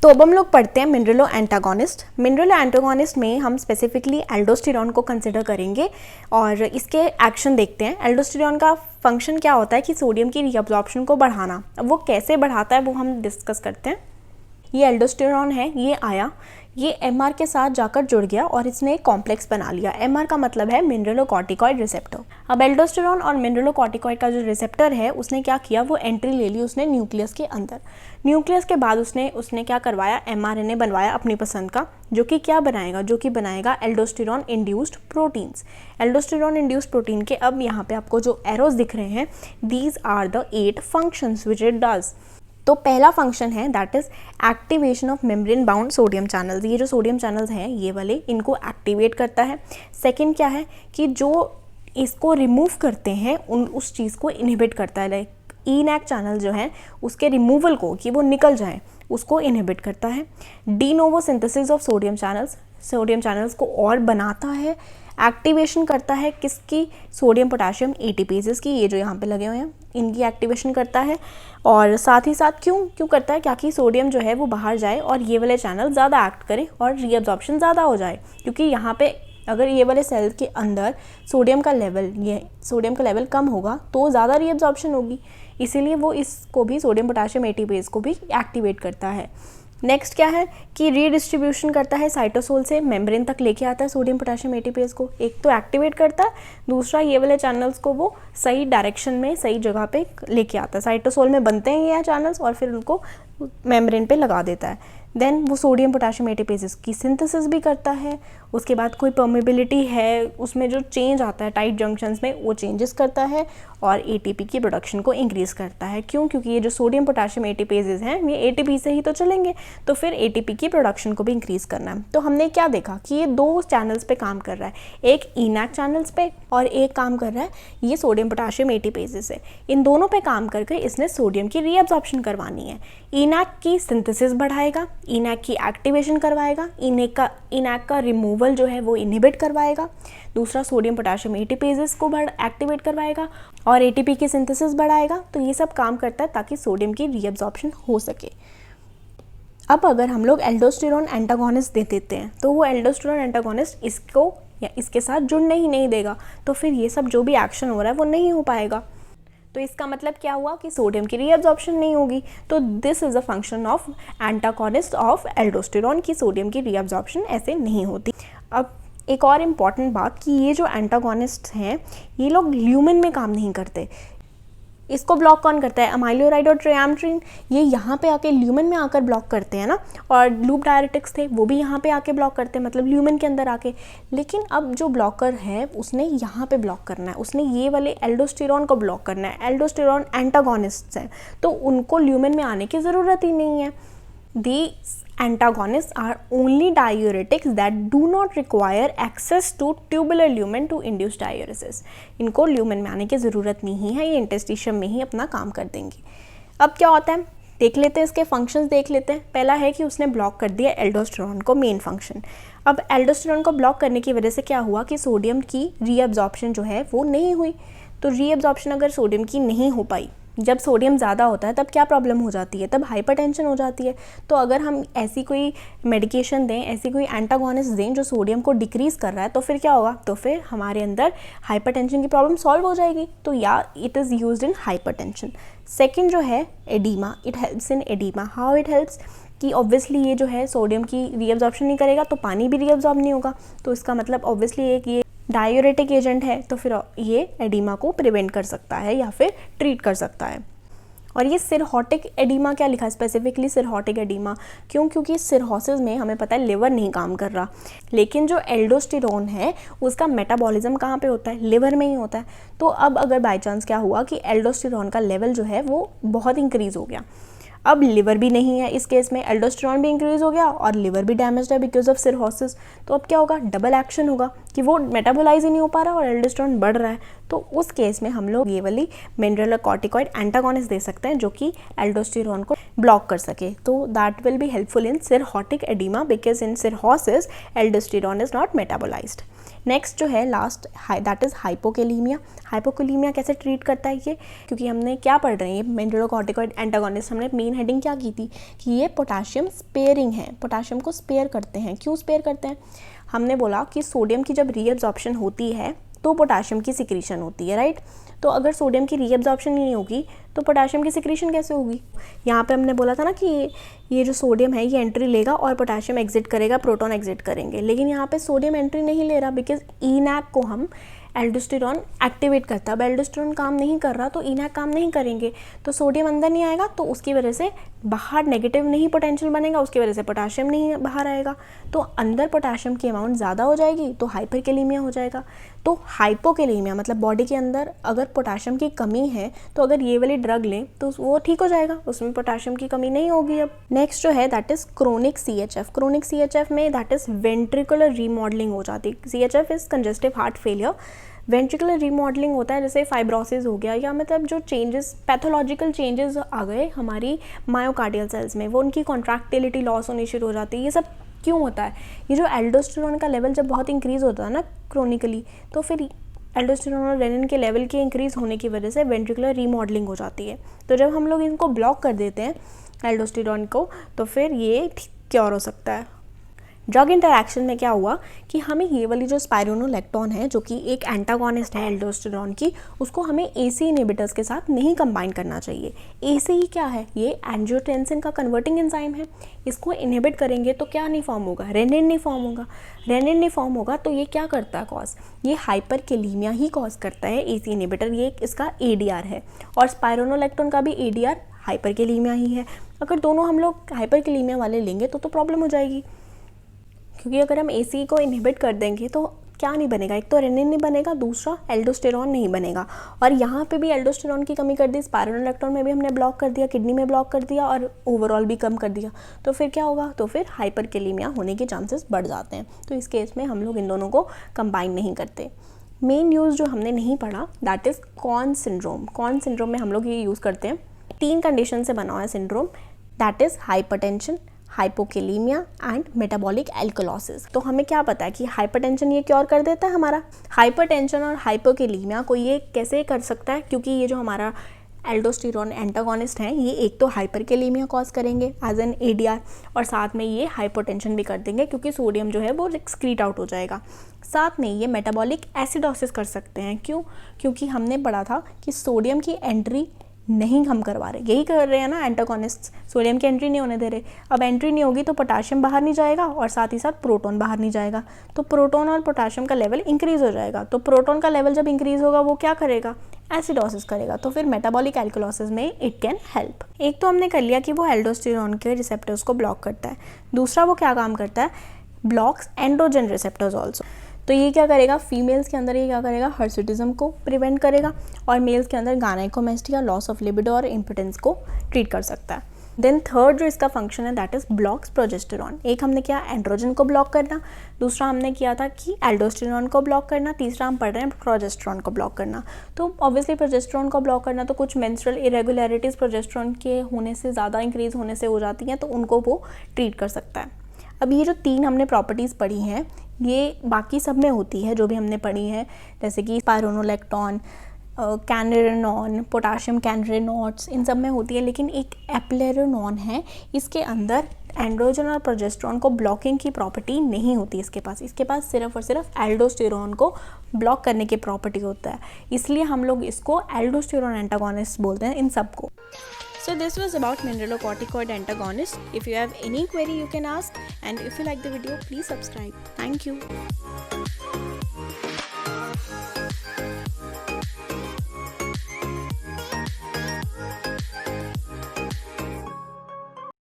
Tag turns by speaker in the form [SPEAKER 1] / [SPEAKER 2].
[SPEAKER 1] तो अब हम लोग पढ़ते हैं मिनरलो एंटागोनिस्ट। मिनरलो एंटागोनिस्ट में हम स्पेसिफिकली एल्डोस्टेरॉन को कंसिडर करेंगे और इसके एक्शन देखते हैं। एल्डोस्टेरॉन का फंक्शन क्या होता है कि सोडियम की रीअब्जॉर्प्शन को बढ़ाना। अब वो कैसे बढ़ाता है वो हम डिस्कस करते हैं। ये एल्डोस्टेरॉन है, ये आया, ये एमआर के साथ जाकर जुड़ गया और इसने एक कॉम्प्लेक्स बना लिया। एमआर का मतलब है मिनरलोकॉर्टिकॉइड रिसेप्टर। अब एल्डोस्टेरॉन और मिनरलोकॉर्टिकॉइड का जो रिसेप्टर है उसने क्या किया, वो एंट्री ले ली उसने न्यूक्लियस के अंदर। न्यूक्लियस के बाद उसने क्या करवाया, एमआरएनए बनवाया अपनी पसंद का, जो कि क्या बनाएगा, जो कि बनाएगा aldosterone induced proteins. Aldosterone induced protein के अब यहाँ पे आपको जो एरोज दिख रहे हैं, these are the 8 functions which it does. तो पहला फंक्शन है that is activation of membrane bound sodium channels. ये जो सोडियम चैनल्स हैं ये वाले, इनको एक्टिवेट करता है। सेकंड क्या है कि जो इसको रिमूव करते हैं उस चीज़ को इनहिबिट करता है। लाइक इनएक्ट चैनल जो है उसके रिमूवल को, कि वो निकल जाए, उसको इनहिबिट करता है। De novo synthesis of sodium channels, sodium channels को और बनाता है। एक्टिवेशन करता है किसकी, सोडियम पोटेशियम एटीपेजेस की, ये जो यहाँ पे लगे हुए हैं इनकी एक्टिवेशन करता है। और साथ ही साथ क्यों करता है, ताकि सोडियम जो है वो बाहर जाए और ये वाले चैनल ज़्यादा एक्ट करे और रीअब्जॉर्प्शन ज़्यादा हो जाए। क्योंकि यहाँ पे अगर ये वाले सेल के अंदर सोडियम का लेवल कम होगा तो ज़्यादा रीअब्जॉर्प्शन होगी, इसीलिए वो इसको भी, सोडियम पोटेशियम एटीपेज को भी एक्टिवेट करता है। नेक्स्ट क्या है कि रीडिस्ट्रीब्यूशन करता है, साइटोसोल से मेम्ब्रेन तक लेके आता है सोडियम पोटेशियम एटीपेज को। एक तो एक्टिवेट करता है, दूसरा ये वाले चैनल्स को वो सही डायरेक्शन में, सही जगह पे लेके आता है। साइटोसोल में बनते हैं ये चैनल्स और फिर उनको मेम्ब्रेन पे लगा देता है। देन वो सोडियम पोटेशियम एटीपेजेस की सिंथेसिस भी करता है। उसके बाद कोई परमेबिलिटी है, उसमें जो चेंज आता है टाइट जंक्शंस में, वो चेंजेस करता है और एटीपी की प्रोडक्शन को इंक्रीज़ करता है। क्योंकि ये जो सोडियम पोटेशियम एटीपेजेस हैं ये एटीपी से ही तो चलेंगे, तो फिर एटीपी की प्रोडक्शन को भी इंक्रीज़ करना है। तो हमने क्या देखा कि ये 2 चैनल्स पे काम कर रहा है, एक इनएक्ट चैनल्स पे और एक काम कर रहा है ये सोडियम पोटेशियम एटीपेजेस से। इन दोनों पे काम करके इसने सोडियम की रीअब्जॉर्प्शन करवानी है। इनएक्ट की सिंथेसिस बढ़ाएगा, इनएक्ट की एक्टिवेशन करवाएगा, इनएक्ट का रिमूवल जो है वो इनहिबिट करवाएगा, दूसरा सोडियम पोटेशियम एटीपेजेस को एक्टिवेट करवाएगा और एटीपी की सिंथेसिस बढ़ाएगा। तो ये सब काम करता है ताकि सोडियम की रीअब्जॉर्प्शन हो सके। अब अगर हम लोग एल्डोस्टेरॉन एंटागोनिस्ट दे देते हैं तो वो एल्डोस्टेरॉन एंटागोनिस्ट इसको या इसके साथ जुड़ने ही नहीं देगा, तो फिर ये सब जो भी एक्शन हो रहा है वो नहीं हो पाएगा। तो इसका मतलब क्या हुआ कि सोडियम की रीअब्जॉर्प्शन नहीं होगी। तो this is a function of antagonist of aldosterone की सोडियम की रीअब्जॉर्प्शन ऐसे नहीं होती। अब एक और इम्पॉर्टेंट बात कि ये जो एंटागोनिस्ट हैं ये लोग ल्यूमेन में काम नहीं करते। इसको ब्लॉक कौन करता है, अमाइलोराइड और ट्रियाम्ट्रिन, ये यहाँ पे आके ल्यूमेन में आकर ब्लॉक करते हैं ना। और लूप डायरेटिक्स थे वो भी यहाँ पे आके ब्लॉक करते हैं, मतलब ल्यूमेन के अंदर आके। लेकिन अब जो ब्लॉकर है उसने यहाँ पे ब्लॉक करना है, उसने ये वाले एल्डोस्टेरॉन को ब्लॉक करना है। एल्डोस्टेरॉन एंटागोनिस्ट्स हैं तो उनको ल्यूमेन में आने की ज़रूरत ही नहीं है। These antagonists are only diuretics that do not require access to tubular lumen to induce diuresis. इनको ल्यूमेन में आने की ज़रूरत नहीं है, ये इंटरस्टिशियम में ही अपना काम कर देंगे। अब क्या होता है देख लेते हैं, इसके फंक्शंस देख लेते हैं। पहला है कि उसने ब्लॉक कर दिया एल्डोस्टेरॉन को, मेन फंक्शन। अब एल्डोस्टेरॉन को ब्लॉक करने की वजह से क्या हुआ कि सोडियम की रीअब्जॉर्प्शन जो है वो नहीं हुई। तो रीअब्जॉर्प्शन अगर सोडियम की नहीं हो पाई, जब सोडियम ज़्यादा होता है तब क्या प्रॉब्लम हो जाती है, तब हाइपरटेंशन हो जाती है। तो अगर हम ऐसी कोई मेडिकेशन दें, ऐसी कोई एंटागोनिस्ट दें जो सोडियम को डिक्रीज़ कर रहा है, तो फिर क्या होगा, तो फिर हमारे अंदर हाइपरटेंशन की प्रॉब्लम सॉल्व हो जाएगी। तो या it is used in hypertension. Second जो है oedema, it helps in oedema. How it helps कि ऑब्वियसली ये जो है सोडियम की रीअब्जॉर्प्शन नहीं करेगा तो पानी भी रीअब्जॉर्ब नहीं होगा, तो इसका मतलब ऑब्वियसली एक ये डायूरेटिक एजेंट है, तो फिर ये एडीमा को प्रिवेंट कर सकता है या फिर ट्रीट कर सकता है। और ये सिरहोटिक एडीमा क्या लिखा है, स्पेसिफिकली सिरहोटिक एडीमा क्योंकि सिरहोसिस में हमें पता है लिवर नहीं काम कर रहा, लेकिन जो एल्डोस्टेरॉन है उसका मेटाबॉलिज्म कहाँ पे होता है, लिवर में ही होता है। तो अब अगर बाई चांस क्या हुआ कि एल्डोस्टेरॉन का लेवल जो है वो बहुत इंक्रीज़ हो गया, अब लिवर भी नहीं है इस केस में, एल्डोस्टेरॉन भी इंक्रीज़ हो गया और लिवर भी डैमेज्ड है बिकॉज ऑफ सिरहोसिस। तो अब क्या होगा, डबल एक्शन होगा कि वो मेटाबोलाइज ही नहीं हो पा रहा और एल्डोस्टेरॉन बढ़ रहा है। तो उस केस में हम लोग ये वाली मिनरलोकॉर्टिकॉइड एंटागोनिस्ट दे सकते हैं जो कि एल्डोस्टेरॉन को ब्लॉक कर सके। तो that will be helpful in cirrhotic edema because in cirrhosis aldosterone is not metabolised. Next जो है last that is hypokalemia. Hypokalemia कैसे ट्रीट करता है ये, क्योंकि हमने क्या पढ़ रहे हैं, ये मिनरलोकॉर्टिकॉइड एंटागोनिस्ट, हमने मेन हेडिंग क्या की थी कि ये पोटाशियम स्पेयरिंग है, पोटाशियम को स्पेयर करते हैं। क्यों स्पेयर करते हैं, हमने बोला कि सोडियम की जब रीएब्जॉर्प्शन होती है तो पोटाशियम की सिक्रीशन होती है, राइट। तो अगर सोडियम की रीएब्जॉर्प्शन नहीं होगी तो पोटाशियम की सिक्रीशन कैसे होगी। यहाँ पे हमने बोला था ना कि ये जो सोडियम है ये एंट्री लेगा और पोटाशियम एग्जिट करेगा, प्रोटॉन एग्जिट करेंगे, लेकिन यहाँ पे सोडियम एंट्री नहीं ले रहा बिकॉज इनैक को हम एल्डोस्टेरॉन एक्टिवेट करता है। अब एल्डोस्टेरॉन काम नहीं कर रहा तो इनैक काम नहीं करेंगे, तो सोडियम अंदर नहीं आएगा, तो उसकी वजह से बाहर नेगेटिव नहीं पोटेंशियल बनेगा, उसकी वजह से पोटाशियम नहीं बाहर आएगा, तो अंदर पोटाशियम की अमाउंट ज़्यादा हो जाएगी, तो हाइपरकेलीमिया हो जाएगा। तो हाइपोकेलीमिया मतलब बॉडी के अंदर अगर पोटाशियम की कमी है तो अगर ये वाली ड्रग लें तो वो ठीक हो जाएगा, उसमें पोटाशियम की कमी नहीं होगी। अब नेक्स्ट जो है that is chronic CHF। Chronic CHF में दैट इज़ वेंट्रिकुलर रीमॉडलिंग हो जाती है। CHF is congestive heart failure. Ventricular remodelling होता है जैसे फाइब्रोसिस हो गया, या मतलब जो चेंजेस, पैथोलॉजिकल चेंजेस आ गए हमारी मायोकार्डियल सेल्स में, वो उनकी कॉन्ट्रैक्टिलिटी लॉस होनी शुरू हो जाती है। ये सब क्यों होता है, ये जो एल्डोस्टेरॉन का लेवल जब बहुत इंक्रीज़ होता है ना क्रोनिकली, तो फिर एल्डोस्टेरॉन और रेनिन के लेवल के इंक्रीज़ होने की वजह से वेंट्रिकुलर रीमॉडलिंग हो जाती है। तो जब हम लोग इनको ब्लॉक कर देते हैं एल्डोस्टेरॉन को, तो फिर ये क्योर हो सकता है। ड्रग इंटरैक्शन में क्या हुआ कि हमें ये वाली जो स्पाइरोनोलेक्टोन है जो कि एक एंटागोनिस्ट है एल्डोस्टेरॉन की, उसको हमें AC इनहिबिटर्स के साथ नहीं कंबाइन करना चाहिए। AC क्या है, ये एंजियोटेंसिन का कन्वर्टिंग एंजाइम है, इसको इनहिबिट करेंगे तो क्या नहीं फॉर्म होगा, रेनिन नहीं फॉर्म होगा। रेनिन नहीं फॉर्म होगा तो ये क्या करता है कॉज, ये हाइपरकेलीमिया ही कॉज करता है AC इनहिबिटर, ये इसका ADR है, और स्पाइरोनोलेक्टोन का भी ADR हाइपरकेलीमिया ही है। अगर दोनों हम लोग हाइपरकेलीमिया वाले लेंगे तो प्रॉब्लम हो जाएगी, क्योंकि अगर हम AC को इनहिबिट कर देंगे तो क्या नहीं बनेगा, एक तो रेनिन नहीं बनेगा, दूसरा एल्डोस्टेरॉन नहीं बनेगा। और यहाँ पे भी एल्डोस्टेरॉन की कमी कर दी, स्पाइरोनोलेक्टोन में भी हमने ब्लॉक कर दिया, किडनी में ब्लॉक कर दिया और ओवरऑल भी कम कर दिया, तो फिर क्या होगा, तो फिर हाइपरकेलीमिया होने के चांसेस बढ़ जाते हैं। तो इस केस में हम लोग इन दोनों को कंबाइन नहीं करते। मेन यूज़ जो हमने नहीं पढ़ा that is corn syndrome. Corn syndrome में हम लोग ये यूज़ करते हैं, 3 कंडीशन से बना हुआ है syndrome, that is hypertension, hypokalemia and metabolic alkalosis. तो हमें क्या पता है कि हाइपरटेंशन ये क्योर कर देता है हमारा। हाइपरटेंशन और हाइपोकेलीमिया को ये कैसे कर सकता है, क्योंकि ये जो हमारा एल्डोस्टेरॉन एंटागोनिस्ट हैं ये एक तो हाइपरकेलीमिया कॉज करेंगे एज एन ADR, और साथ में ये हाइपोटेंशन भी कर देंगे क्योंकि सोडियम जो है वो एक्सक्रीट आउट हो जाएगा। साथ में ये मेटाबॉलिक एसिडोसिस कर सकते हैं। क्यों, क्योंकि हमने पढ़ा था कि सोडियम की एंट्री नहीं हम करवा रहे, यही कर रहे हैं ना एंटागोनिस्ट, सोडियम की एंट्री नहीं होने दे रहे। अब एंट्री नहीं होगी तो पोटाशियम बाहर नहीं जाएगा और साथ ही साथ प्रोटॉन बाहर नहीं जाएगा, तो प्रोटॉन और पोटाशियम का लेवल इंक्रीज़ हो जाएगा। तो प्रोटॉन का लेवल जब इंक्रीज़ होगा वो क्या करेगा, एसिडोसिस करेगा, तो फिर मेटाबॉलिक एल्कलोसिस में इट कैन हेल्प। एक तो हमने कर लिया कि वो एल्डोस्टेरॉन के रिसेप्टर्स को ब्लॉक करता है, दूसरा वो क्या काम करता है, ब्लॉक्स एंड्रोजन रिसेप्टर्स ऑल्सो। तो ये क्या करेगा, फीमेल्स के अंदर ये क्या करेगा, हर्सुटिज्म को प्रिवेंट करेगा, और मेल्स के अंदर गायनेकोमेस्टिया, लॉस ऑफ लिबिडो और इम्पोटेंस को ट्रीट कर सकता है। देन थर्ड जो इसका फंक्शन है दैट इज ब्लॉक्स प्रोजेस्टेरॉन। एक हमने किया एंड्रोजन को ब्लॉक करना, दूसरा हमने किया था कि एल्डोस्टेरॉन को ब्लॉक करना, तीसरा हम पढ़ रहे हैं प्रोजेस्टेरॉन को ब्लॉक करना। तो ऑब्वियसली प्रोजेस्टेरॉन को ब्लॉक करना तो कुछ मेंस्ट्रुअल इरेगुलरिटीज़ प्रोजेस्टेरॉन के होने से ज़्यादा इंक्रीज़ होने से हो जाती हैं, तो उनको वो ट्रीट कर सकता है। अब ये जो 3 हमने प्रॉपर्टीज़ पढ़ी हैं ये बाकी सब में होती है जो भी हमने पढ़ी है, जैसे कि स्पाइरोनोलेक्टोन, कैनरेनॉन, पोटाशियम कैनरेनॉट्स, इन सब में होती है, लेकिन एक एप्लेरोनॉन है, इसके अंदर एंड्रोजन और प्रोजेस्टेरॉन को ब्लॉकिंग की प्रॉपर्टी नहीं होती इसके पास सिर्फ और सिर्फ एल्डोस्टेरॉन को ब्लॉक करने की प्रॉपर्टी होता है, इसलिए हम लोग इसको एल्डोस्टेरॉन एंटागोनिस्ट बोलते हैं इन सब को। So this was about mineralocorticoid antagonist. If you have any query you can ask, and if you like the video please subscribe. Thank you.